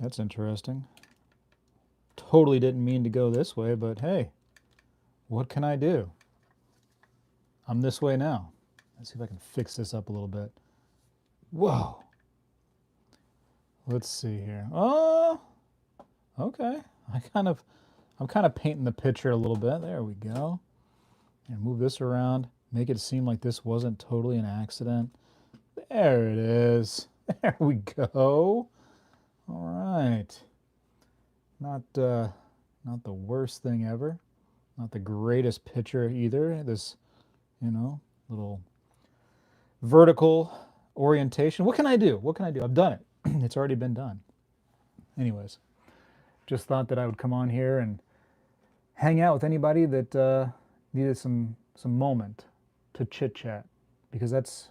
That's interesting. Totally didn't mean to go this way, but hey, what can I do? I'm this way now. Let's see if I can fix this up a little bit. Whoa. Let's see here. Oh, okay. I'm kind of painting the picture a little bit. There we go. And move this around. Make it seem like this wasn't totally an accident. There it is. There we go. All right. Not the worst thing ever. Not the greatest picture either. This, little vertical orientation. What can I do? What can I do? I've done it. It's already been done. Anyways, just thought that I would come on here and hang out with anybody that needed some moment to chit chat, because that's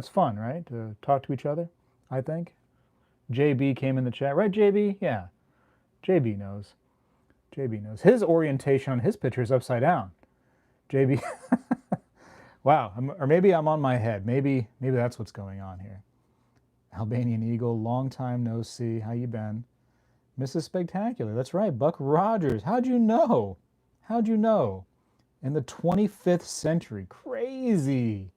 fun, right? To talk to each other, I think. JB came in the chat, right, JB? Yeah, JB knows. JB knows. His orientation on his picture is upside down. JB, wow, or maybe I'm on my head. Maybe that's what's going on here. Albanian Eagle, long time no see. How you been? Mrs. Spectacular, that's right. Buck Rogers, how'd you know? How'd you know? In the 25th century, crazy.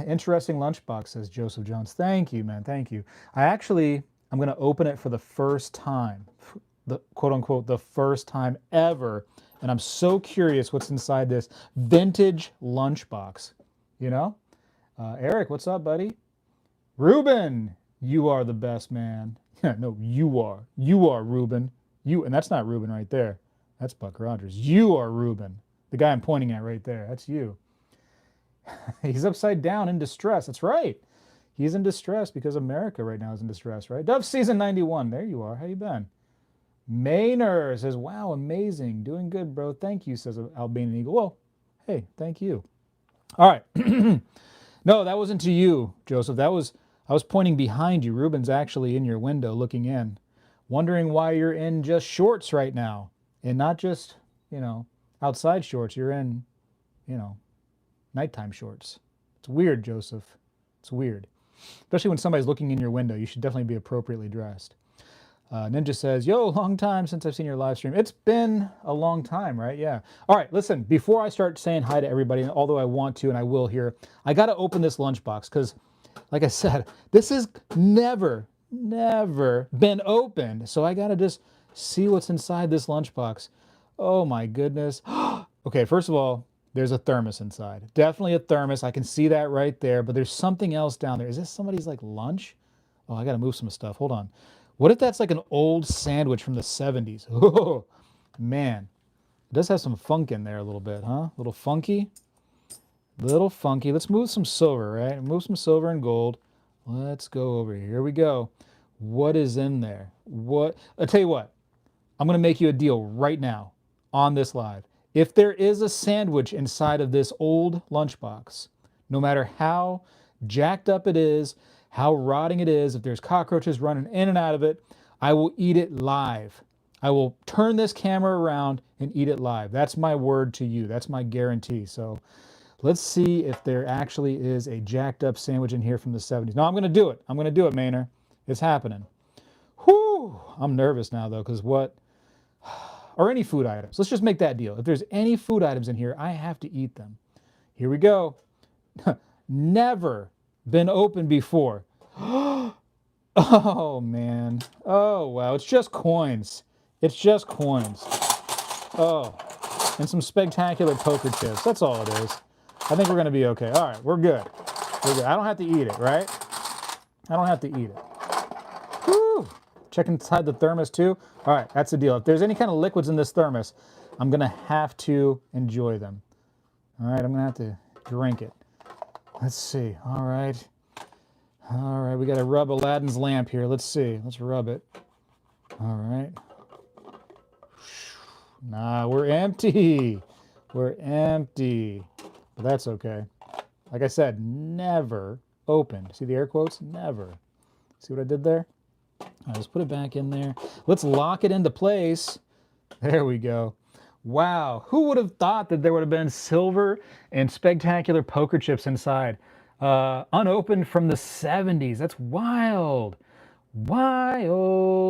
Interesting lunchbox, says Joseph Jones. Thank you, man, thank you. I'm going to open it for the first time, the quote unquote, the first time ever. And I'm so curious what's inside this vintage lunchbox. Eric, what's up, buddy? Ruben, you are the best, man. No, you are. You are Ruben. And that's not Ruben right there. That's Buck Rogers. You are Ruben. The guy I'm pointing at right there. That's you. He's upside down in distress. That's right. He's in distress because America right now is in distress, right? Dove Season 91. There you are. How you been? Maynard says, wow, amazing. Doing good, bro. Thank you, says Albanian Eagle. Well, hey, thank you. All right. No, that wasn't to you, Joseph. I was pointing behind you. Ruben's actually in your window looking in, wondering why you're in just shorts right now and not just, outside shorts. You're in, nighttime shorts. It's weird, Joseph. It's weird. Especially when somebody's looking in your window. You should definitely be appropriately dressed. Ninja says, yo, long time since I've seen your live stream. It's been a long time, right? Yeah. All right, listen, before I start saying hi to everybody, although I want to and I will here, I got to open this lunchbox because, like I said, this has never been opened. So I got to just see what's inside this lunchbox. Oh, my goodness. Okay, first of all, there's a thermos inside. Definitely a thermos. I can see that right there, but there's something else down there. Is this somebody's like lunch? Oh, I got to move some stuff. Hold on. What if that's like an old sandwich from the 70s? Oh, man. It does have some funk in there a little bit, huh? A little funky. Little funky. Let's move some silver, right? Move some silver and gold. Let's go over here. Here we go. What is in there? I'll tell you what. I'm going to make you a deal right now on this live. If there is a sandwich inside of this old lunchbox, no matter how jacked up it is, how rotting it is, if there's cockroaches running in and out of it, I will eat it live. I will turn this camera around and eat it live. That's my word to you. That's my guarantee. So let's see if there actually is a jacked up sandwich in here from the 70s. No, I'm going to do it. I'm going to do it, Maynard. It's happening. Whew. I'm nervous now, though, because or any food items. Let's just make that deal. If there's any food items in here, I have to eat them. Here we go. Never been opened before. Oh, man. Oh, wow. It's just coins. It's just coins. Oh, and some spectacular poker chips. That's all it is. I think we're going to be okay. All right, we're good. We're good. I don't have to eat it, right? I don't have to eat it. Woo! Check inside the thermos, too. All right, that's the deal. If there's any kind of liquids in this thermos, I'm going to have to enjoy them. All right, I'm going to have to drink it. Let's see. All right. All right, we got to rub Aladdin's lamp here. Let's see. Let's rub it. All right. Nah, we're empty. We're empty. But that's okay. Like I said, never opened. See the air quotes? Never. See what I did there? All right, let's put it back in there. Let's lock it into place. There we go. Wow, who would have thought that there would have been silver and spectacular poker chips inside? Unopened from the 70s. That's wild. Wild.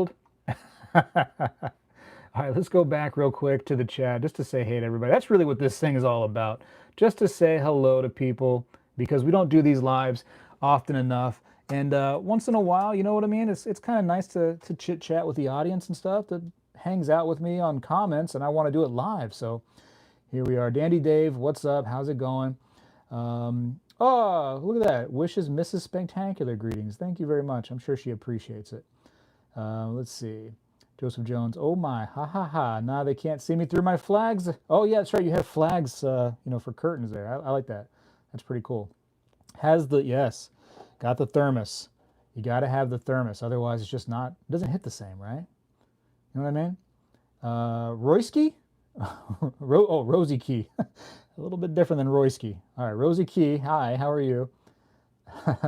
All right, let's go back real quick to the chat just to say hey to everybody. That's really what this thing is all about. Just to say hello to people because we don't do these lives often enough. And once in a while, you know what I mean? It's kind of nice to chit chat with the audience and stuff that hangs out with me on comments, and I want to do it live. So here we are. Dandy Dave, what's up? How's it going? Oh, look at that. Wishes Mrs. Spectacular greetings. Thank you very much. I'm sure she appreciates it. Let's see. Joseph Jones. Oh my, ha ha ha. Now they can't see me through my flags. Oh yeah, that's right. You have flags, for curtains there. I like that. That's pretty cool. Yes, got the thermos. You got to have the thermos. Otherwise, it's just not, it doesn't hit the same, right? You know what I mean? Royski? Rosie Key. A little bit different than Royski. All right, Rosie Key. Hi, how are you?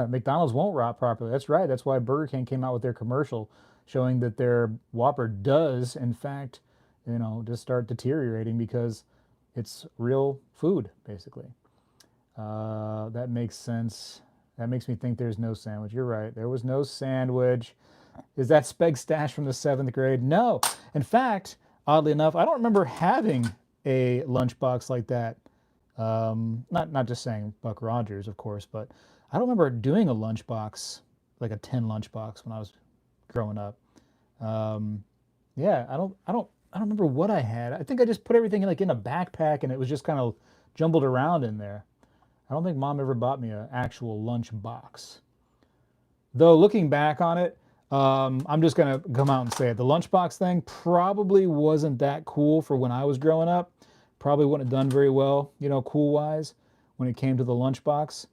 McDonald's won't rot properly. That's right. That's why Burger King came out with their commercial showing that their Whopper does, in fact, just start deteriorating because it's real food, basically. That makes sense. That makes me think there's no sandwich. You're right. There was no sandwich. Is that Speg Stash from the 7th grade? No. In fact, oddly enough, I don't remember having a lunchbox like that. Not just saying Buck Rogers, of course, but I don't remember doing a lunchbox, like a tin lunchbox when I was growing up. Yeah, I don't remember what I had. I think I just put everything in a backpack and it was just kind of jumbled around in there. I don't think Mom ever bought me an actual lunch box. Though looking back on it, I'm just gonna come out and say it. The lunchbox thing probably wasn't that cool for when I was growing up. Probably wouldn't have done very well, cool wise, when it came to the lunchbox.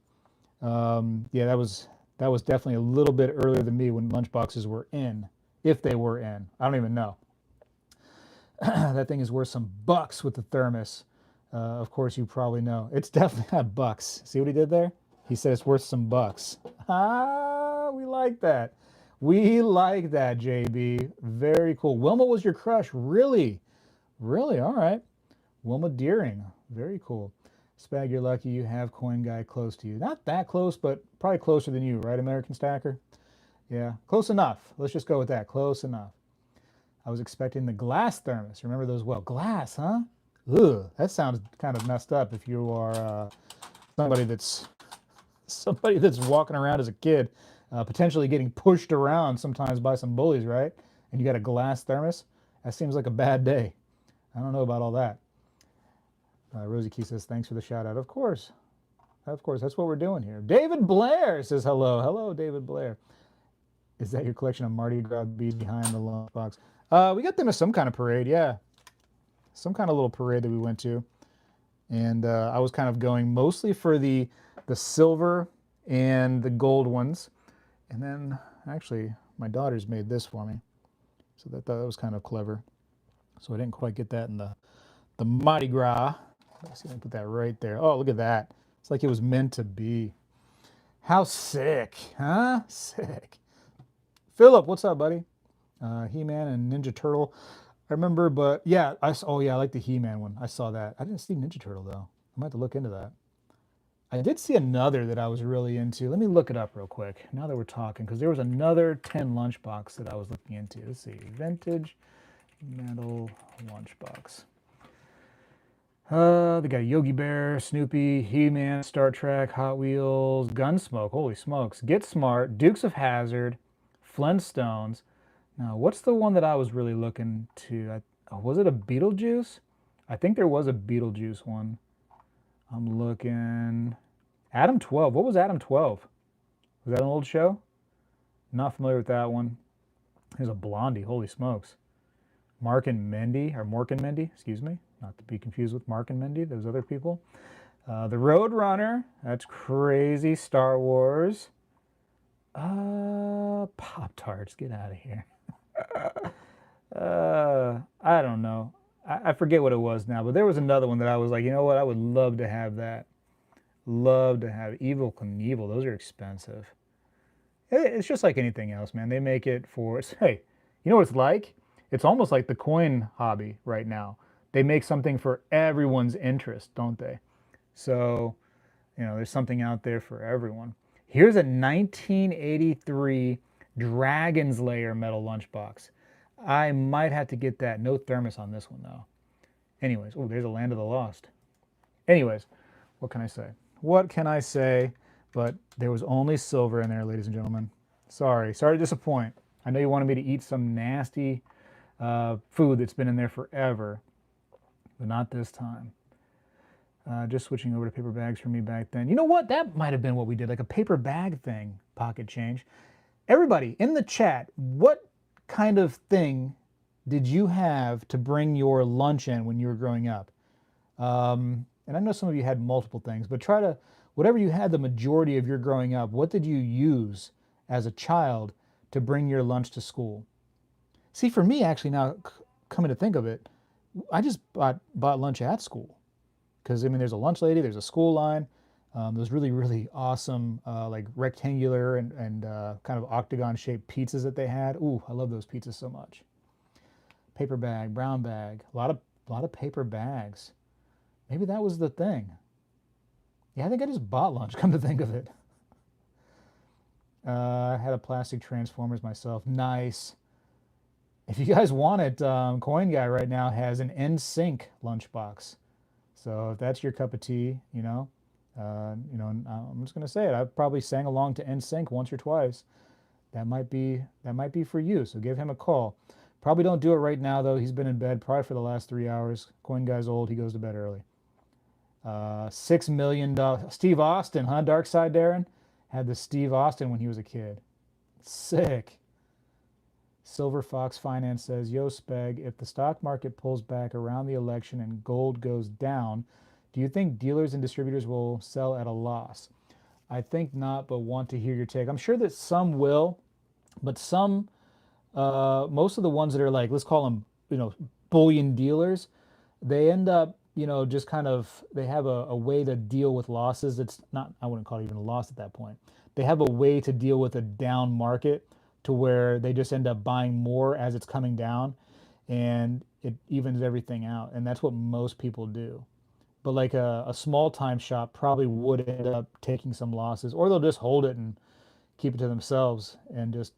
Yeah, that was definitely a little bit earlier than me when lunchboxes were in, if they were in. I don't even know. That thing is worth some bucks with the thermos. Of course, you probably know. It's definitely not bucks. See what he did there? He said it's worth some bucks. Ah, we like that. We like that, JB. Very cool. Wilma was your crush. Really? Really? All right. Wilma Deering. Very cool. Spag, you're lucky you have Coin Guy close to you. Not that close, but probably closer than you, right, American Stacker? Yeah, close enough. Let's just go with that. Close enough. I was expecting the glass thermos. Remember those well? Glass, huh? Ugh, that sounds kind of messed up if you are somebody that's walking around as a kid, potentially getting pushed around sometimes by some bullies, right? And you got a glass thermos? That seems like a bad day. I don't know about all that. Rosie Key says, thanks for the shout out. Of course. Of course, that's what we're doing here. David Blair says hello. Hello, David Blair. Is that your collection of Mardi Gras beads behind the lunchbox? We got them at some kind of parade, yeah. Some kind of little parade that we went to. And I was kind of going mostly for the silver and the gold ones. And then, actually, my daughters made this for me. So that was kind of clever. So I didn't quite get that in the Mardi Gras. Let's see if I can put that right there. Oh, look at that. It's like it was meant to be. How sick, huh? Sick. Philip, what's up, buddy? He-Man and Ninja Turtle. I remember, but yeah, I like the He-Man one. I saw that. I didn't see Ninja Turtle, though. I might have to look into that. I did see another that I was really into. Let me look it up real quick, now that we're talking, because there was another 10 lunchbox that I was looking into. Let's see. Vintage metal lunchbox. They got Yogi Bear, Snoopy, He-Man, Star Trek, Hot Wheels, Gunsmoke, holy smokes, Get Smart, Dukes of Hazzard, Flintstones. Now, what's the one that I was really looking to? Was it a Beetlejuice? I think there was a Beetlejuice one. I'm looking. Adam 12. What was Adam 12? Was that an old show? Not familiar with that one. There's a Blondie, holy smokes. Mark and Mindy, or Mork and Mindy, excuse me. Not to be confused with Mark and Mindy, those other people. The Road Runner, that's crazy. Star Wars. Pop-Tarts, get out of here. I don't know. I forget what it was now, but there was another one that I was like, you know what? I would love to have that. Love to have Evil Knievel. Those are expensive. It's just like anything else, man. They make it for, hey, you know what it's like? It's almost like the coin hobby right now. They make something for everyone's interest, don't they? So, there's something out there for everyone. Here's a 1983 Dragon's Lair metal lunchbox. I might have to get that. No thermos on this one, though. Anyways, oh, there's a Land of the Lost. Anyways, what can I say? What can I say? But there was only silver in there, ladies and gentlemen. Sorry to disappoint. I know you wanted me to eat some nasty food that's been in there forever, but not this time. Just switching over to paper bags for me back then. You know what? That might have been what we did, like a paper bag thing, pocket change. Everybody in the chat, what kind of thing did you have to bring your lunch in when you were growing up? And I know some of you had multiple things, but try to, whatever you had the majority of your growing up, what did you use as a child to bring your lunch to school? See, for me, actually, now coming to think of it, I just bought lunch at school. Because, I mean, there's a lunch lady, there's a school line. Those really, really awesome, like rectangular and kind of octagon shaped pizzas that they had. Ooh, I love those pizzas so much. Paper bag, brown bag, a lot of paper bags. Maybe that was the thing. Yeah, I think I just bought lunch, come to think of it. I had a plastic Transformers myself. Nice. If you guys want it, Coin Guy right now has an NSYNC lunchbox. So if that's your cup of tea, I'm just gonna say it. I've probably sang along to NSYNC once or twice. That might be for you. So give him a call. Probably don't do it right now though. He's been in bed probably for the last 3 hours. Coin Guy's old. He goes to bed early. $6 million. Steve Austin, huh? Dark Side Darren had the Steve Austin when he was a kid. Sick. Silver Fox Finance says, Yo, Speg, if the stock market pulls back around the election and gold goes down, do you think dealers and distributors will sell at a loss? I think not, but want to hear your take. I'm sure that some will, but some, most of the ones that are like, let's call them, bullion dealers, they end up, just kind of, they have a way to deal with losses. It's not, I wouldn't call it even a loss at that point. They have a way to deal with a down market to where they just end up buying more as it's coming down and it evens everything out. And that's what most people do. But like a small time shop probably would end up taking some losses, or they'll just hold it and keep it to themselves and just,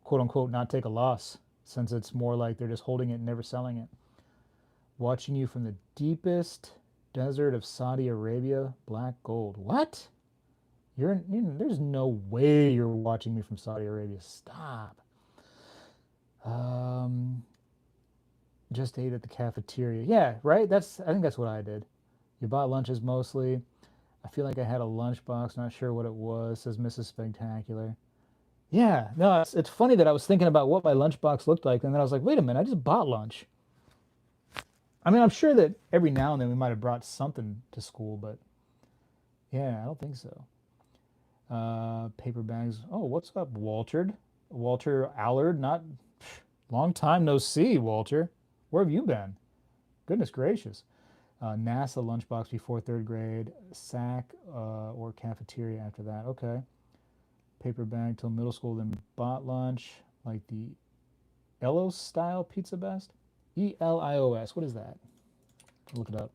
quote unquote, not take a loss, since it's more like they're just holding it and never selling it. Watching you from the deepest desert of Saudi Arabia, black gold. What? There's no way you're watching me from Saudi Arabia. Stop. Just ate at the cafeteria. Yeah, right? I think that's what I did. You bought lunches mostly. I feel like I had a lunchbox, not sure what it was, says Mrs. Spectacular. Yeah, no, it's funny that I was thinking about what my lunchbox looked like, and then I was like, wait a minute, I just bought lunch. I mean, I'm sure that every now and then we might have brought something to school, but yeah, I don't think so. Paper bags. Oh, what's up, Walter? Walter Allard. Not long time no see, Walter. Where have you been? Goodness gracious. NASA lunchbox before third grade. Sack or cafeteria after that. Okay. Paper bag till middle school, then bought lunch. Like the Elos style pizza best? ELIOS. What is that? Look it up.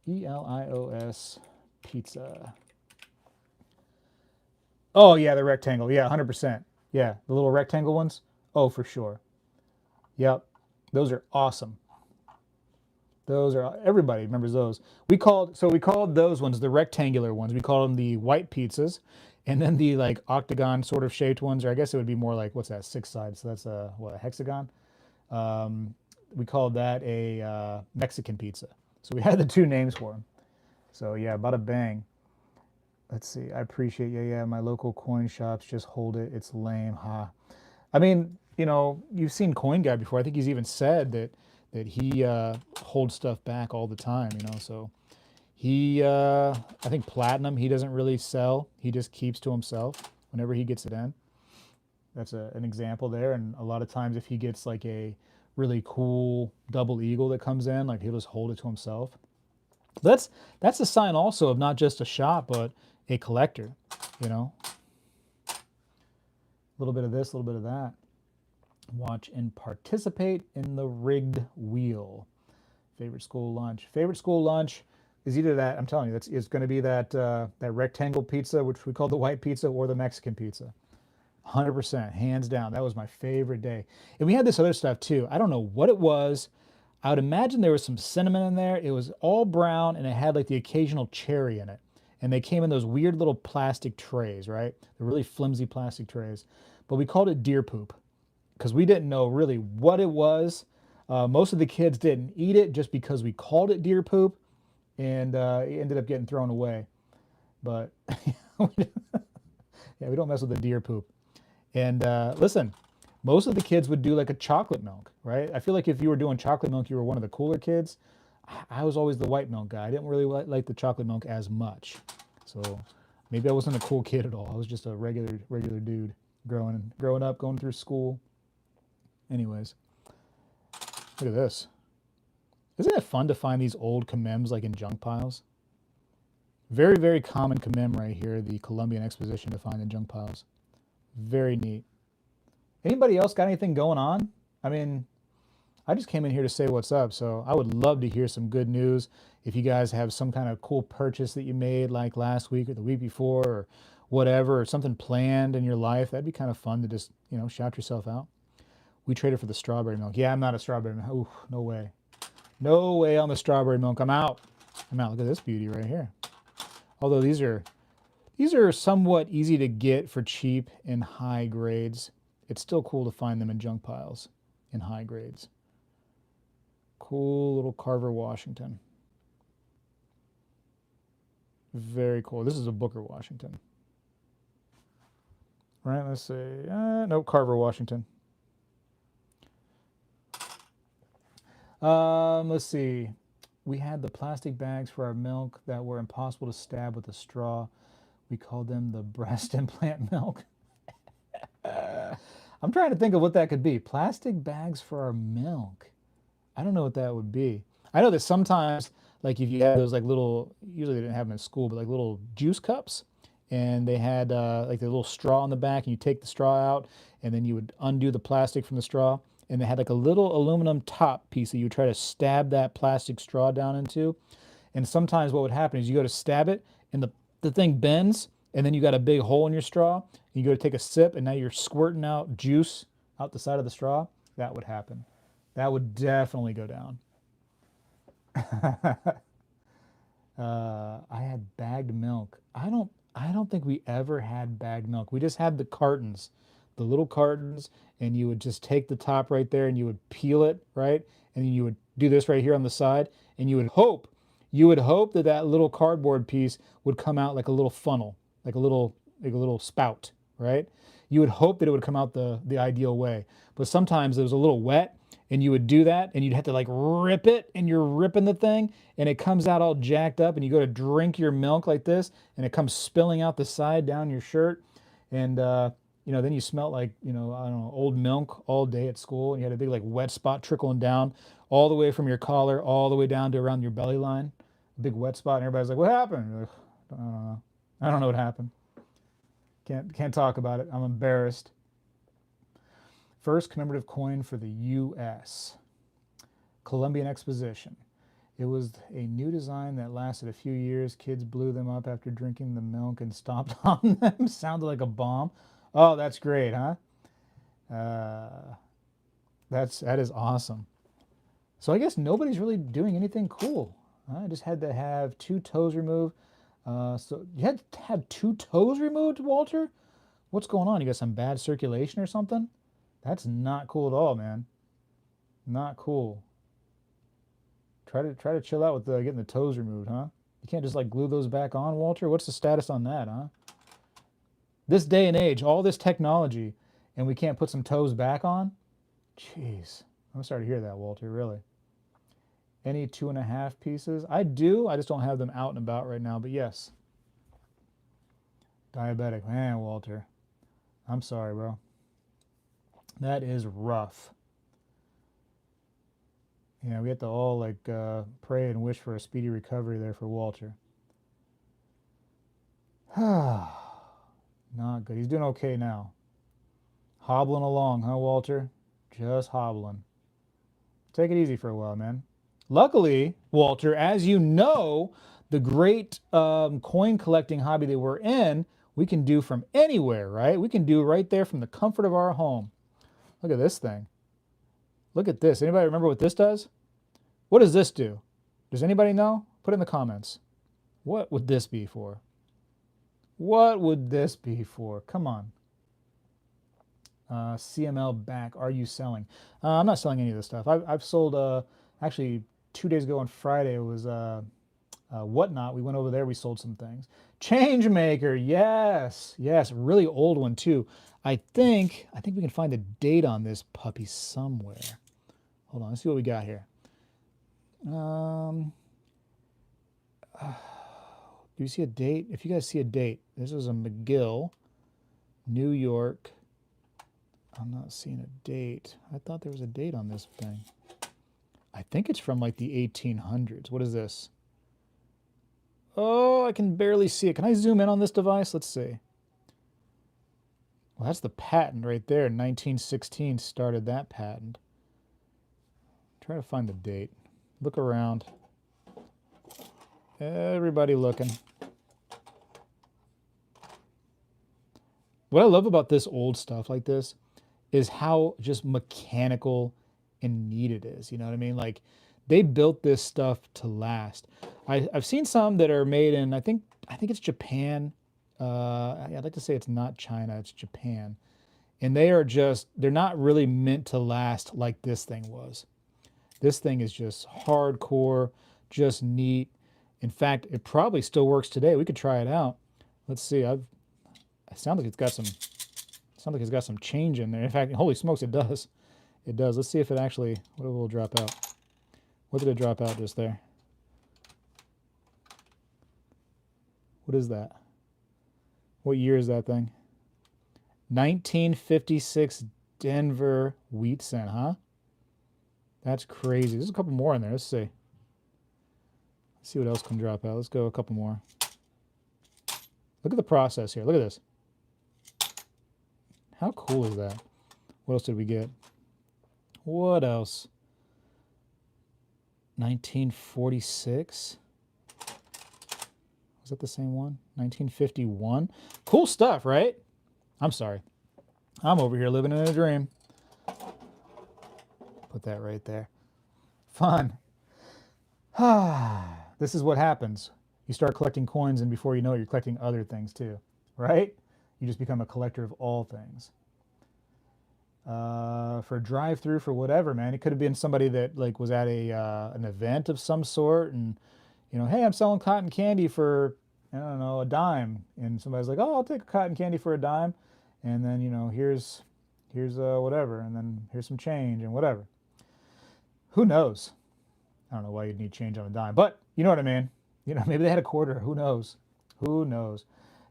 ELIOS pizza. Oh, yeah, the rectangle. Yeah, 100%. Yeah, the little rectangle ones. Oh, for sure. Yep. Those are awesome. Those are, everybody remembers those. We called those ones the rectangular ones. We called them the white pizzas. And then the like octagon sort of shaped ones, or I guess it would be more like, what's that, 6 sides? So that's a hexagon? We called that a Mexican pizza. So we had the 2 names for them. So yeah, bada bang. Let's see. I appreciate, yeah. My local coin shops just hold it. It's lame, huh? I mean, you've seen Coin Guy before. I think he's even said that he holds stuff back all the time. So he, I think platinum he doesn't really sell. He just keeps to himself whenever he gets it in. That's an example there. And a lot of times, if he gets like a really cool double eagle that comes in, like he'll just hold it to himself. That's a sign also of not just a shop, but a collector, A little bit of this, a little bit of that. Watch and participate in the rigged wheel. Favorite school lunch. Favorite school lunch is either that, I'm telling you, it's going to be that rectangle pizza, which we call the white pizza, or the Mexican pizza. 100%, hands down. That was my favorite day. And we had this other stuff too. I don't know what it was. I would imagine there was some cinnamon in there. It was all brown and it had like the occasional cherry in it. And they came in those weird little plastic trays, right? The really flimsy plastic trays. But we called it deer poop because we didn't know really what it was. Most of the kids didn't eat it just because we called it deer poop, and it ended up getting thrown away. But yeah, we don't mess with the deer poop. And listen, most of the kids would do like a chocolate milk, right? I feel like if you were doing chocolate milk, you were one of the cooler kids. I was always the white milk guy. I didn't really like the chocolate milk as much. So maybe I wasn't a cool kid at all. I was just a regular dude growing up, going through school. Anyways, look at this. Isn't it fun to find these old commems like in junk piles? Very, very common commem right here, the Columbian Exposition, to find in junk piles. Very neat. Anybody else got anything going on? I mean, I just came in here to say what's up, so I would love to hear some good news. If you guys have some kind of cool purchase that you made like last week or the week before or whatever, or something planned in your life, that'd be kind of fun to just, shout yourself out. We traded for the strawberry milk. Yeah, I'm not a strawberry milk. Ooh, no way. No way on the strawberry milk. I'm out. Look at this beauty right here. Although these are somewhat easy to get for cheap in high grades. It's still cool to find them in junk piles in high grades. Cool little Carver Washington. Very cool. This is a Booker Washington. Right, let's see. No, Carver Washington. Let's see. We had the plastic bags for our milk that were impossible to stab with a straw. We called them the breast implant milk. I'm trying to think of what that could be. Plastic bags for our milk. I don't know what that would be. I know that sometimes, like if you had those like little, usually they didn't have them in school, but like little juice cups, and they had like the little straw on the back, and you take the straw out, and then you would undo the plastic from the straw, and they had like a little aluminum top piece that you would try to stab that plastic straw down into. And sometimes what would happen is you go to stab it, and the thing bends, and then you got a big hole in your straw, and you go to take a sip, and now you're squirting out juice out the side of the straw. That would happen. That would definitely go down. I had bagged milk. I don't think we ever had bagged milk. We just had the cartons, the little cartons, and you would just take the top right there and you would peel it, right? And then you would do this right here on the side, and you would hope that that little cardboard piece would come out like a little funnel, like a little spout, right? You would hope that it would come out the ideal way. But sometimes it was a little wet, and you would do that, and you'd have to like rip it, and you're ripping the thing, and it comes out all jacked up, and you go to drink your milk like this, and it comes spilling out the side down your shirt, and then you smelt like, I don't know, old milk all day at school, and you had a big like wet spot trickling down all the way from your collar all the way down to around your belly line, a big wet spot, and everybody's like, "What happened?" You're like, I don't know. I don't know what happened. Can't talk about it. I'm embarrassed. First commemorative coin for the U.S. Columbian Exposition. It was a new design that lasted a few years. Kids blew them up after drinking the milk and stomped on them. Sounded like a bomb. Oh, that's great, huh? That is awesome. So I guess nobody's really doing anything cool. I just had to have 2 toes removed. So you had to have 2 toes removed, Walter? What's going on? You got some bad circulation or something? That's not cool at all, man. Not cool. Try to chill out with getting the toes removed, huh? You can't just like glue those back on, Walter? What's the status on that, huh? This day and age, all this technology, and we can't put some toes back on? Jeez. I'm sorry to hear that, Walter, really. Any 2.5 pieces? I do. I just don't have them out and about right now, but yes. Diabetic. Man, Walter. I'm sorry, bro. That is rough. Yeah, we have to all like pray and wish for a speedy recovery there for Walter. Not good. He's doing okay now. Hobbling along, huh, Walter? Just hobbling. Take it easy for a while, man. Luckily, Walter, as you know, the great coin collecting hobby that we're in, we can do from anywhere, right? We can do right there from the comfort of our home. Look at this thing. Look at this. Anybody remember what this does? What does this do? Does anybody know? Put it in the comments. What would this be for? What would this be for? Come on. CML back. Are you selling? I'm not selling any of this stuff. I've sold, actually 2 days ago on Friday, it was Whatnot. We went over there. We sold some things. Changemaker. Yes. Yes. Really old one too. I think we can find a date on this puppy somewhere. Hold on. Let's see what we got here. Do you see a date? If you guys see a date, this is a McGill, New York. I'm not seeing a date. I thought there was a date on this thing. I think it's from like the 1800s. What is this? Oh, I can barely see it. Can I zoom in on this device? Let's see. Well, that's the patent right there. 1916 started that patent. Try to find the date. Look around. Everybody looking. What I love about this old stuff like this is how just mechanical and neat it is. You know what I mean? Like, they built this stuff to last. I've seen some that are made in, I think it's Japan. I'd like to say it's not China, it's Japan. And they're not really meant to last like this thing was. This thing is just hardcore, just neat. In fact, it probably still works today. We could try it out. Let's see. It sounds like it's got some change in there. In fact, holy smokes, it does. It does. Let's see if it actually, what will drop out? What did it drop out just there? What is that? What year is that thing? 1956 Denver wheat cent, huh? That's crazy. There's a couple more in there. Let's see. Let's see what else can drop out. Let's go a couple more. Look at the process here. Look at this. How cool is that? What else did we get? What else? 1946. Was that the same one? 1951. Cool stuff, right? I'm sorry. I'm over here living in a dream. Put that right there. Fun. This is what happens. You start collecting coins, and before you know it, you're collecting other things too, right? You just become a collector of all things. For a drive-through, for whatever, man. It could have been somebody that like was at an event of some sort, and you know, hey, I'm selling cotton candy for, I don't know, a dime, and somebody's like, oh, I'll take a cotton candy for a dime, and then you know, here's whatever, and then here's some change and whatever. Who knows? I don't know why you'd need change on a dime, but you know what I mean. You know, maybe they had a quarter. Who knows? Who knows?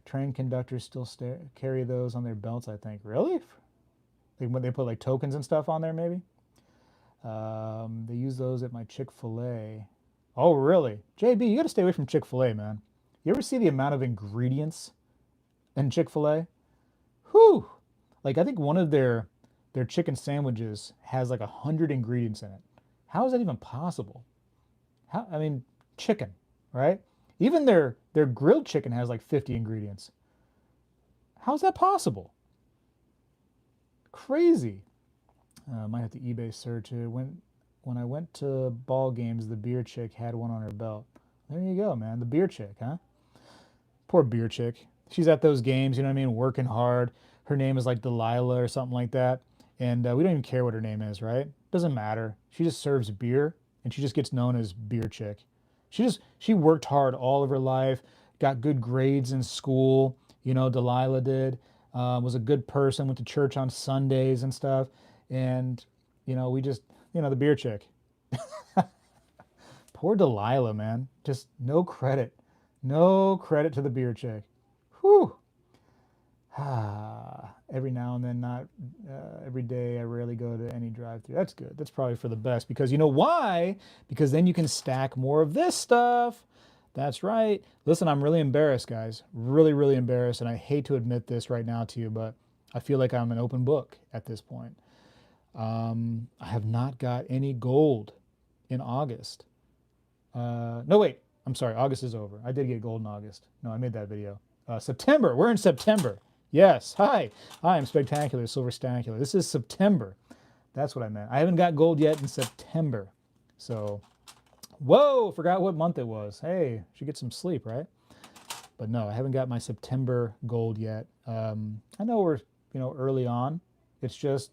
Train conductors still carry those on their belts, I think. Really? When they put like tokens and stuff on there, maybe. They use those at my Chick-fil-A. Oh, really? JB, you got to stay away from Chick-fil-A, man. You ever see the amount of ingredients in Chick-fil-A? Whew! Like, I think one of their chicken sandwiches has like 100 ingredients in it. How is that even possible? I mean, chicken, right? Even their grilled chicken has like 50 ingredients. How is that possible? Crazy. Might have to eBay search it. When I went to ball games, the beer chick had one on her belt. There you go, man. The beer chick, huh? Poor beer chick. She's at those games, you know what I mean, working hard. Her name is like Delilah or something like that. And we don't even care what her name is, right? Doesn't matter. She just serves beer, and she just gets known as beer chick. She worked hard all of her life, got good grades in school. You know, Delilah did. Was a good person, went to church on Sundays and stuff. And, you know, the beer chick. Poor Delilah, man. Just no credit. No credit to the beer chick. Whew. Every now and then, not every day. I rarely go to any drive-thru. That's good. That's probably for the best, because you know why? Because then you can stack more of this stuff. That's right. Listen, I'm really embarrassed, guys. Really, really embarrassed, and I hate to admit this right now to you, but I feel like I'm an open book at this point. I have not got any gold in August. No, wait. I'm sorry. August is over. I did get gold in August. No, I made that video. September. We're in September. Yes. Hi. Hi, I'm Spectacular, Silverstacular. This is September. That's what I meant. I haven't got gold yet in September. So, whoa, forgot what month it was. Hey, should get some sleep, right? But no, I haven't got my September gold yet. I know we're, early on. It's just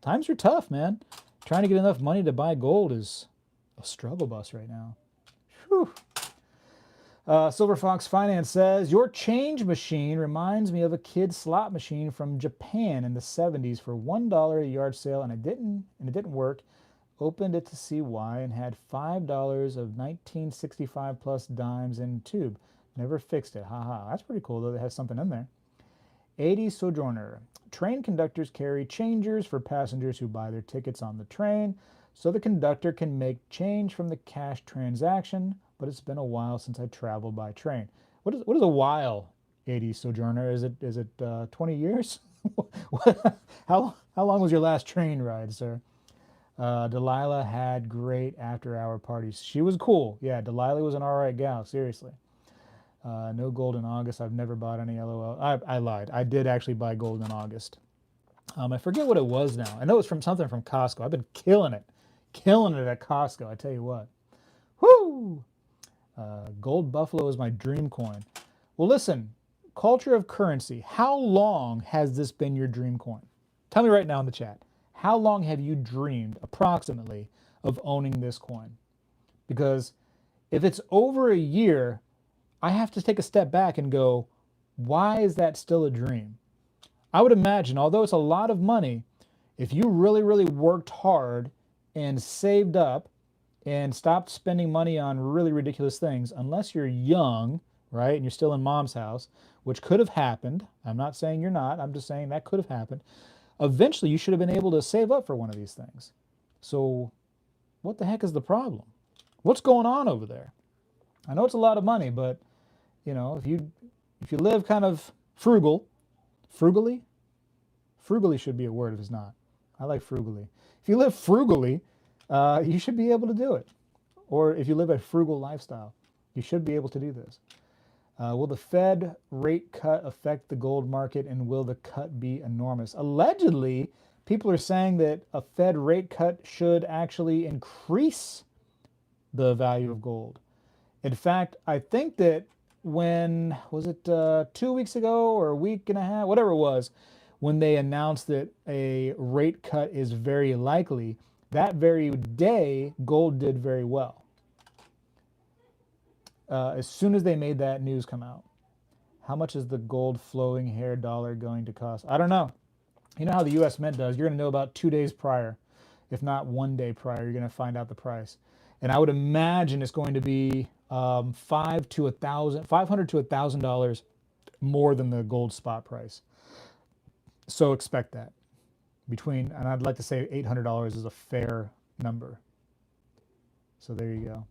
times are tough, man. Trying to get enough money to buy gold is a struggle bus right now. Whew. Silver Fox Finance says, your change machine reminds me of a kid's slot machine from Japan in the 70s for $1 a yard sale, and it didn't work. Opened it to see why and had $5 of 1965 plus dimes in tube. Never fixed it. Haha. That's pretty cool though. It has something in there. 80 Sojourner. Train conductors carry changers for passengers who buy their tickets on the train, so the conductor can make change from the cash transaction, but it's been a while since I traveled by train. What is a while, 80 Sojourner? Is it 20 years? How long was your last train ride, sir? Delilah had great after-hour parties. She was cool. Yeah, Delilah was an all right gal, seriously. No gold in August. I've never bought any LOL. I lied. I did actually buy gold in August. I forget what it was now. I know it's from something from Costco. I've been killing it at Costco. I tell you what. Whoo! Gold Buffalo is my dream coin. Well, listen, culture of currency. How long has this been your dream coin? Tell me right now in the chat. How long have you dreamed, approximately, of owning this coin? Because if it's over a year, I have to take a step back and go, why is that still a dream? I would imagine, although it's a lot of money, if you really, really worked hard and saved up and stopped spending money on really ridiculous things, unless you're young, right, and you're still in mom's house, which could have happened. I'm not saying you're not. I'm just saying that could have happened. Eventually, you should have been able to save up for one of these things. So what the heck is the problem? What's going on over there? I know it's a lot of money, but if you live kind of frugally should be a word if it's not. I like frugally. If you live frugally, you should be able to do it. Or if you live a frugal lifestyle, you should be able to do this. Will the Fed rate cut affect the gold market, and will the cut be enormous? Allegedly, people are saying that a Fed rate cut should actually increase the value of gold. In fact, I think that when, was it 2 weeks ago or a week and a half, whatever it was, when they announced that a rate cut is very likely, that very day, gold did very well. As soon as they made that news come out. How much is the gold flowing hair dollar going to cost? I don't know. You know how the U.S. Mint does. You're going to know about 2 days prior, if not 1 day prior, you're going to find out the price. And I would imagine it's going to be $500 to $1,000 more than the gold spot price. So expect that. And I'd like to say $800 is a fair number. So there you go.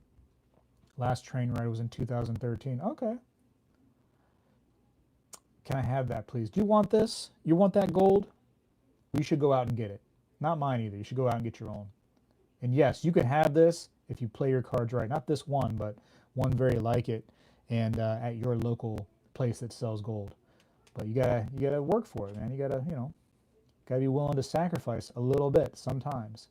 Last train ride was in 2013. Okay. Can I have that, please? Do you want this? You want that gold? You should go out and get it. Not mine either. You should go out and get your own. And yes, you can have this if you play your cards right. Not this one, but one very like it, and at your local place that sells gold. But you gotta work for it, man. You gotta be willing to sacrifice a little bit sometimes.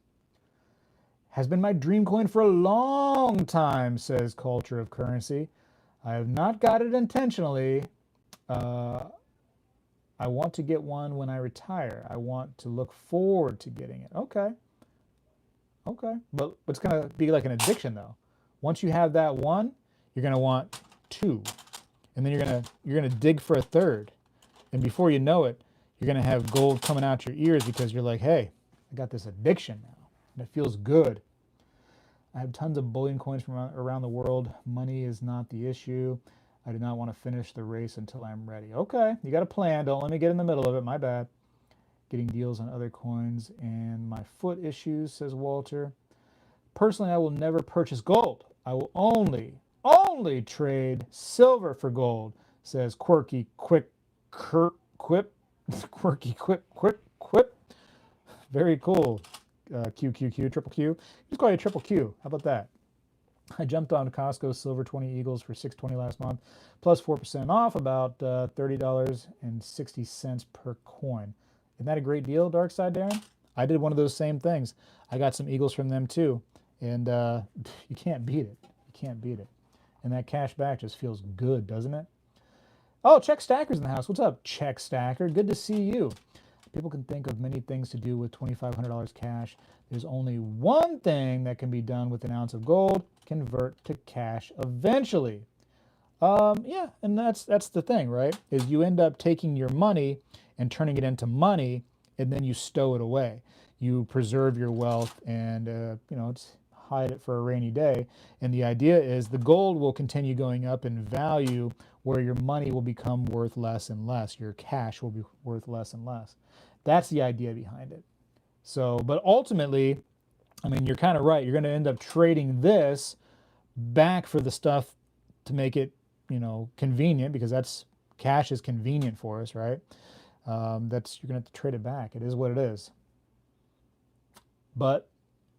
Has been my dream coin for a long time, says Culture of Currency. I have not got it intentionally. I want to get one when I retire. I want to look forward to getting it. Okay. But it's going to be like an addiction, though. Once you have that one, you're going to want two. And then you're gonna dig for a third. And before you know it, you're going to have gold coming out your ears because you're like, hey, I got this addiction now. And it feels good. I have tons of bullion coins from around the world. Money is not the issue. I do not want to finish the race until I'm ready. Okay, you got a plan. Don't let me get in the middle of it. My bad. Getting deals on other coins and my foot issues, says Walter. Personally, I will never purchase gold. I will only trade silver for gold, says Quirky Quick Quip. Quirky Quip. Very cool. QQQ, triple Q. Just call you triple Q. How about that? I jumped on Costco Silver 20 Eagles for $6.20 last month, plus 4% off, about $30.60 per coin. Isn't that a great deal, Dark Side Darren? I did one of those same things. I got some Eagles from them too, and you can't beat it. You can't beat it. And that cash back just feels good, doesn't it? Oh, Check Stacker's in the house. What's up, Check Stacker? Good to see you. People can think of many things to do with $2,500 cash. There's only one thing that can be done with an ounce of gold: convert to cash eventually. Yeah, and that's the thing, right? Is you end up taking your money and turning it into money, and then you stow it away. You preserve your wealth, and it's hide it for a rainy day. And the idea is the gold will continue going up in value, where your money will become worth less and less. Your cash will be worth less and less. That's the idea behind it. So, but ultimately, I mean, you're kind of right. You're going to end up trading this back for the stuff to make it, convenient, because that's cash is convenient for us, right? You're going to have to trade it back. It is what it is. But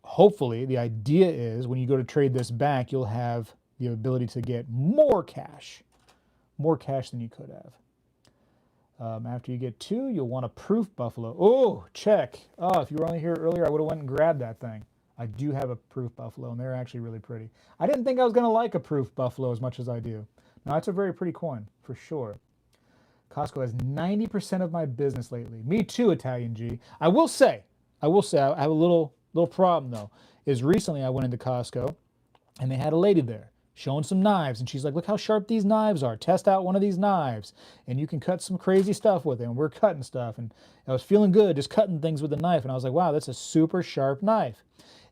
hopefully, the idea is when you go to trade this back, you'll have the ability to get more cash than you could have. After you get 2, you'll want a proof buffalo. Oh, check. Oh, if you were only here earlier, I would have went and grabbed that thing. I do have a proof buffalo, and they're actually really pretty. I didn't think I was going to like a proof buffalo as much as I do. Now, that's a very pretty coin, for sure. Costco has 90% of my business lately. Me too, Italian G. I will say, I have a little problem, though, is recently I went into Costco, and they had a lady there showing some knives, and she's like, look how sharp these knives are. Test out one of these knives, and you can cut some crazy stuff with it. And we're cutting stuff, and I was feeling good just cutting things with the knife, and I was like, wow, that's a super sharp knife.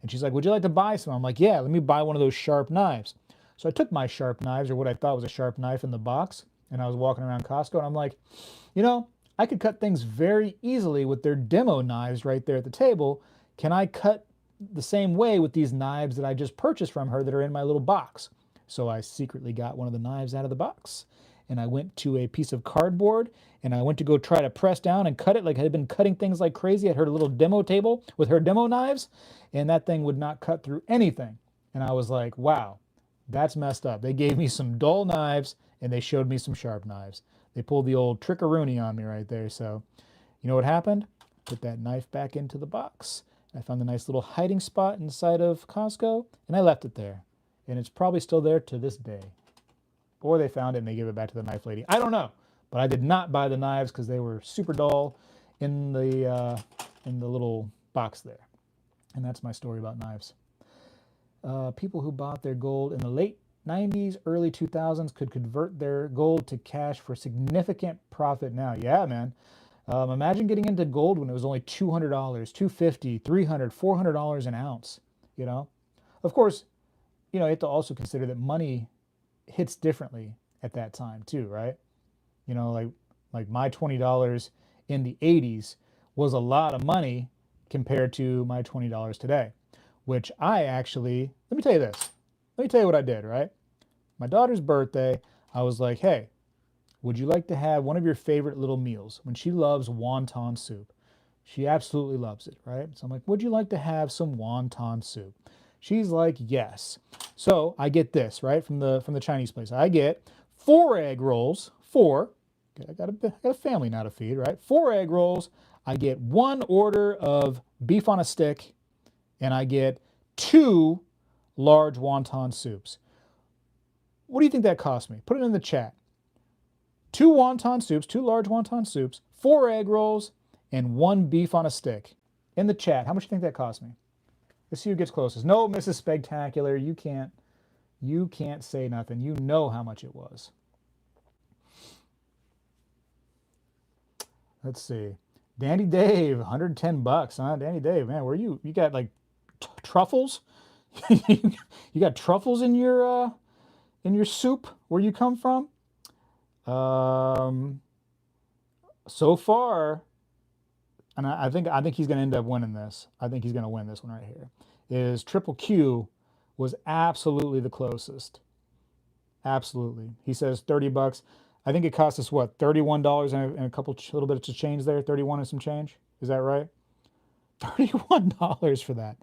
And she's like, would you like to buy some? I'm like, yeah, let me buy one of those sharp knives. So I took my sharp knives, or what I thought was a sharp knife, in the box, and I was walking around Costco, and I'm like, I could cut things very easily with their demo knives right there at the table. Can I cut the same way with these knives that I just purchased from her that are in my little box? So I secretly got one of the knives out of the box, and I went to a piece of cardboard, and I went to go try to press down and cut it like I had been cutting things like crazy at her little demo table with her demo knives, and that thing would not cut through anything. And I was like, wow, that's messed up. They gave me some dull knives, and they showed me some sharp knives. They pulled the old trickaroony on me right there. So you know what happened? Put that knife back into the box. I found a nice little hiding spot inside of Costco, and I left it there. And it's probably still there to this day. Or they found it and they gave it back to the knife lady. I don't know. But I did not buy the knives because they were super dull in the little box there. And that's my story about knives. People who bought their gold in the late 90s, early 2000s could convert their gold to cash for significant profit now. Yeah, man. Imagine getting into gold when it was only $200, $250, $300, $400 an ounce, Of course, you have to also consider that money hits differently at that time too, right? Like my $20 in the 80s was a lot of money compared to my $20 today, which I actually, let me tell you this. Let me tell you what I did, right? My daughter's birthday, I was like, hey, would you like to have one of your favorite little meals? When she loves wonton soup. She absolutely loves it, right? So I'm like, would you like to have some wonton soup? She's like, yes. So I get this, right, from the Chinese place. I get 4 egg rolls, 4. I got a family now to feed, right? 4 egg rolls. I get 1 order of beef on a stick, and I get 2 large wonton soups. What do you think that cost me? Put it in the chat. 2 wonton soups, 2 large wonton soups, 4 egg rolls, and 1 beef on a stick. In the chat, how much do you think that cost me? Let's see who gets closest. No, Mrs. Spegtacular, you can't say nothing. You know how much it was. Let's see. Dandy Dave, $110, huh? Dandy Dave, man, where you got like truffles? You got truffles in your soup where you come from? So far, and I think he's going to end up winning this. I think he's going to win this one right here. Is Triple Q was absolutely the closest. Absolutely. He says $30. I think it cost us what, $31 and a little bit of change there, 31 and some change. Is that right? $31 for that.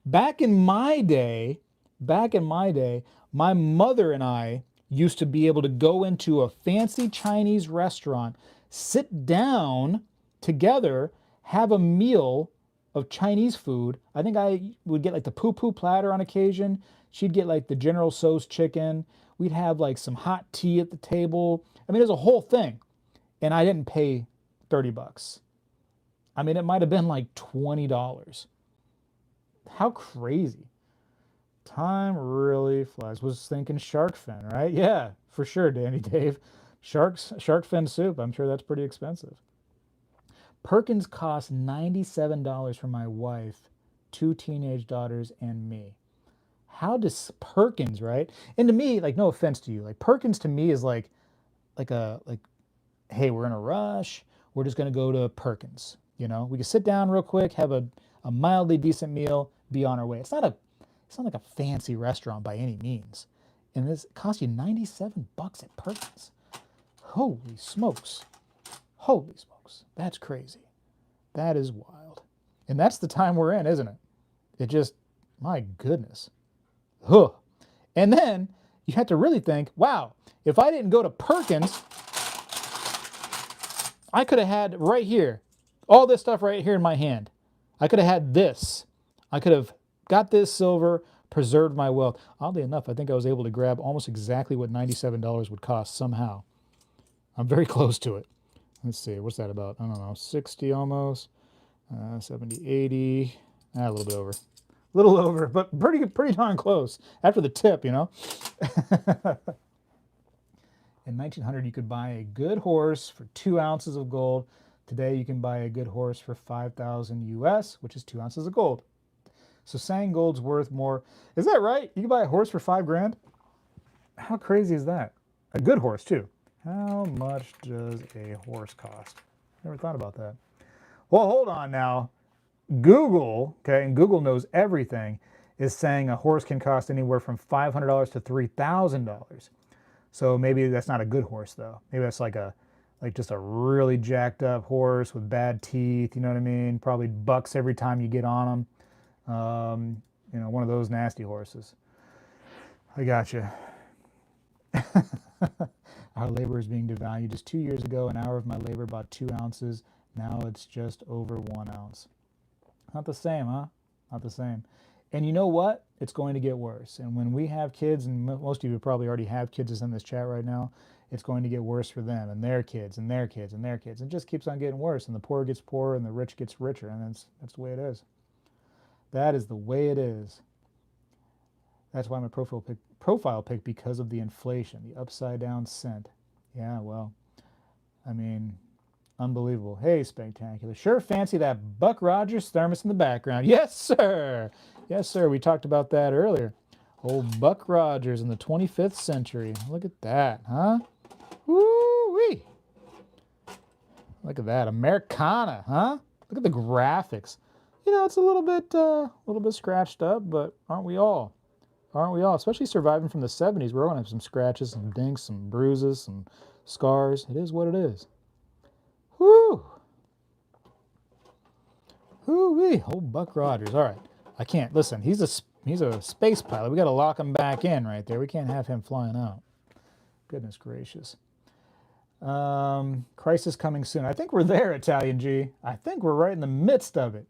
Back in my day, back in my day, my mother and I used to be able to go into a fancy Chinese restaurant, sit down together, have a meal of Chinese food. I think I would get like the poo poo platter on occasion. She'd get like the General Tso's chicken. We'd have like some hot tea at the table. I mean, it was a whole thing. And I didn't pay 30 bucks. I mean, it might have been like $20. How crazy. Time really flies. Was thinking shark fin, right? Yeah, for sure, Danny Dave. Shark fin soup. I'm sure that's pretty expensive. Perkins cost $97 for my wife, 2 teenage daughters, and me. How does Perkins, right? And to me, like, no offense to you, like Perkins to me is like, hey, we're in a rush. We're just gonna go to Perkins. You know, we can sit down real quick, have a mildly decent meal, be on our way. It's not like a fancy restaurant by any means. And this costs you 97 bucks at Perkins. Holy smokes. Holy smokes. That's crazy. That is wild. And that's the time we're in, isn't it? It just, my goodness. Huh. And then you have to really think, wow, if I didn't go to Perkins, I could have had right here, all this stuff right here in my hand. I could have had this. I could have got this silver, preserved my wealth. Oddly enough, I think I was able to grab almost exactly what $97 would cost somehow. I'm very close to it. Let's see, what's that about? I don't know, 60 almost, 70, 80, a little bit over. A little over, but pretty darn close. After the tip, you know. In 1900, you could buy a good horse for 2 ounces of gold. Today, you can buy a good horse for 5,000 US, which is 2 ounces of gold. So saying gold's worth more. Is that right? You can buy a horse for 5 grand? How crazy is that? A good horse, too. How much does a horse cost? Never thought about that. Well, hold on now. Google, okay, and Google knows everything, is saying a horse can cost anywhere from $500 to $3,000. So maybe that's not a good horse though. Maybe that's like just a really jacked up horse with bad teeth. You know what I mean? Probably bucks every time you get on them. You know, one of those nasty horses. I got you. Our labor is being devalued. Just 2 years ago, an hour of my labor bought 2 ounces. Now it's just over 1 ounce. Not the same, huh? Not the same. And you know what? It's going to get worse. And when we have kids, and most of you probably already have kids that's in this chat right now, it's going to get worse for them and their kids and their kids and their kids. It just keeps on getting worse. And the poor gets poorer and the rich gets richer. And that's the way it is. That is the way it is. That's why my profile pic because of the inflation, the upside down cent. Yeah, well, I mean, unbelievable. Hey, Spegtacular. Sure fancy that Buck Rogers thermos in the background. Yes, sir. Yes, sir. We talked about that earlier. Old Buck Rogers in the 25th century. Look at that, huh? Woo-wee. Look at that. Americana, huh? Look at the graphics. You know, it's a little bit scratched up, but aren't we all? Aren't we all? Especially surviving from the 70s. We're going to have some scratches, some dinks, some bruises, some scars. It is what it is. Whoo! Whoo-wee. Old Buck Rogers. All right. I can't. Listen, he's a space pilot. We got to lock him back in right there. We can't have him flying out. Goodness gracious. Crisis coming soon. I think we're there, Italian G. I think we're right in the midst of it.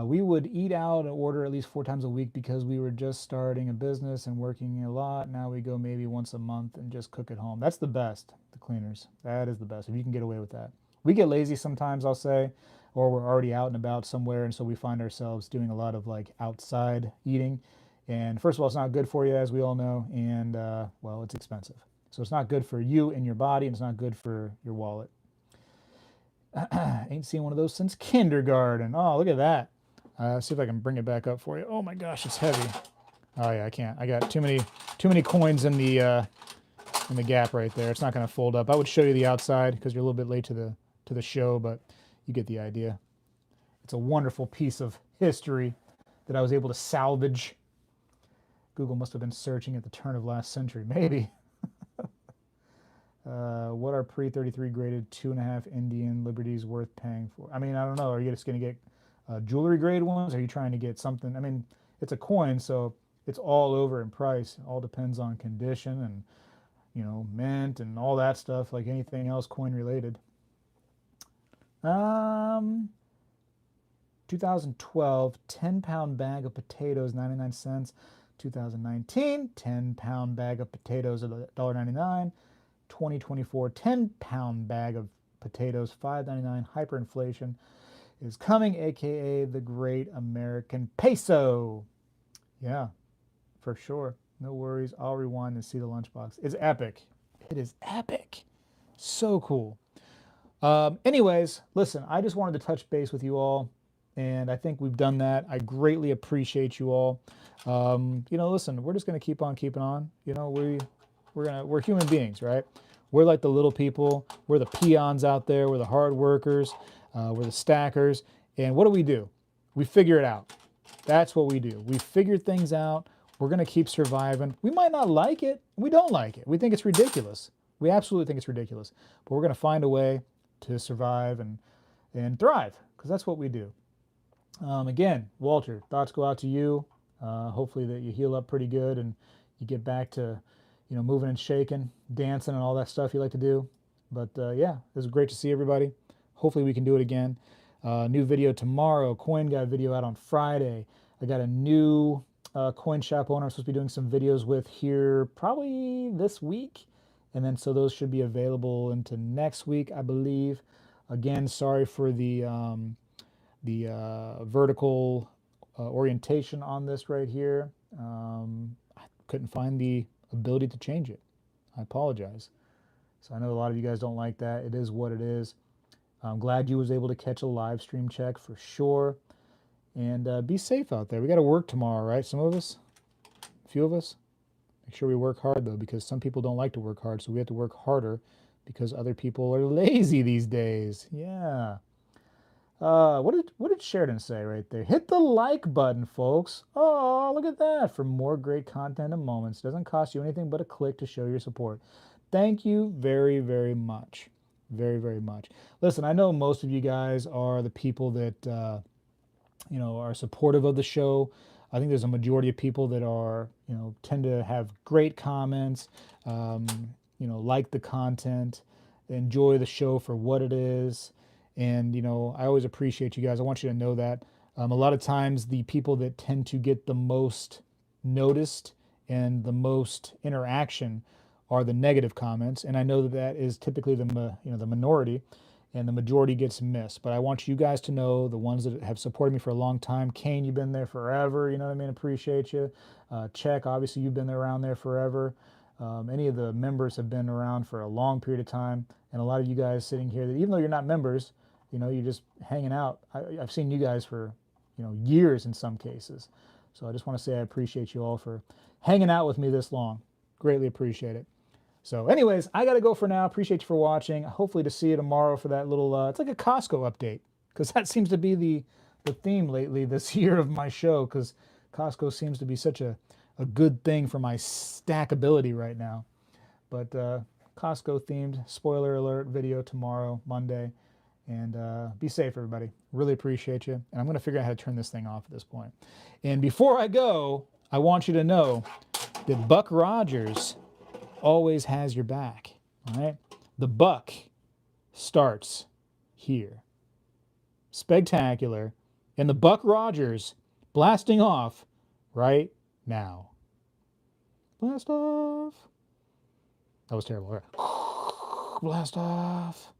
We would eat out and order at least 4 times a week because we were just starting a business and working a lot. Now we go maybe once a month and just cook at home. That's the best, the cleaners. That is the best, if you can get away with that. We get lazy sometimes, I'll say, or we're already out and about somewhere, and so we find ourselves doing a lot of like outside eating. And first of all, it's not good for you, as we all know, and well, it's expensive. So it's not good for you and your body, and it's not good for your wallet. Ain't seen one of those since kindergarten. Oh, look at that. See if I can bring it back up for you. Oh my gosh, it's heavy. Oh yeah, I can't. I got too many coins in the gap right there. It's not going to fold up. I would show you the outside because you're a little bit late to the show, but you get the idea. It's a wonderful piece of history that I was able to salvage. Google must have been searching at the turn of last century, maybe. What are pre-33 graded 2.5 Indian liberties worth paying for? I mean, I don't know. Are you just going to get jewelry grade ones? Are you trying to get something? I mean, it's a coin, so it's all over in price. It all depends on condition and, mint and all that stuff, like anything else coin related. 2012, 10-pound bag of potatoes, 99 cents. 2019, 10-pound bag of potatoes, $1.99. 2024, 10-pound bag of potatoes, $5.99. Hyperinflation is coming, aka the Great American Peso. Yeah, for sure. No worries. I'll rewind and see the lunchbox. It's epic. It is epic. So cool. Anyways, listen, I just wanted to touch base with you all, and I think we've done that. I greatly appreciate you all. Listen, we're just gonna keep on keeping on. We're human beings, right? We're like the little people. We're the peons out there. We're the hard workers. We're the stackers. And what do? We figure it out. That's what we do. We figure things out. We're going to keep surviving. We might not like it. We don't like it. We think it's ridiculous. We absolutely think it's ridiculous. But we're going to find a way to survive and thrive, because that's what we do. Again, Walter, thoughts go out to you. Hopefully that you heal up pretty good and you get back to, moving and shaking, dancing and all that stuff you like to do. But yeah, it was great to see everybody. Hopefully we can do it again. New video tomorrow. Coin Guy video out on Friday. I got a new coin shop owner I'm supposed to be doing some videos with here probably this week. And then so those should be available into next week, I believe. Again, sorry for the vertical orientation on this right here. I couldn't find the ability to change it. I apologize. So I know a lot of you guys don't like that. It is what it is. I'm glad you was able to catch a live stream check for sure. And be safe out there. We got to work tomorrow, right? Some of us, a few of us. Make sure we work hard though, because some people don't like to work hard. So we have to work harder because other people are lazy these days. Yeah. What did Sheridan say right there? Hit the like button, folks. Oh, look at that. For more great content and moments. Doesn't cost you anything but a click to show your support. Thank you very, very much. Very, very much. Listen, I know most of you guys are the people that, are supportive of the show. I think there's a majority of people that are, tend to have great comments, like the content, enjoy the show for what it is. And, I always appreciate you guys. I want you to know that. A lot of times the people that tend to get the most noticed and the most interaction are the negative comments. And I know that that is typically the minority, and the majority gets missed. But I want you guys to know, the ones that have supported me for a long time. Kane, you've been there forever. You know what I mean? Appreciate you. Check, obviously you've been around there forever. Any of the members have been around for a long period of time. And a lot of you guys sitting here that even though you're not members, you're just hanging out. I've seen you guys for, years in some cases. So I just want to say I appreciate you all for hanging out with me this long. Greatly appreciate it. So anyways, I got to go for now. Appreciate you for watching. Hopefully to see you tomorrow for that little, it's like a Costco update, because that seems to be the theme lately this year of my show, because Costco seems to be such a good thing for my stackability right now. But Costco themed, spoiler alert video tomorrow, Monday. And be safe, everybody. Really appreciate you. And I'm going to figure out how to turn this thing off at this point. And before I go, I want you to know that Buck Rogers always has your back. All right? The buck starts here. Spegtacular and the Buck Rogers blasting off right now. Blast off. That was terrible. All right. Blast off.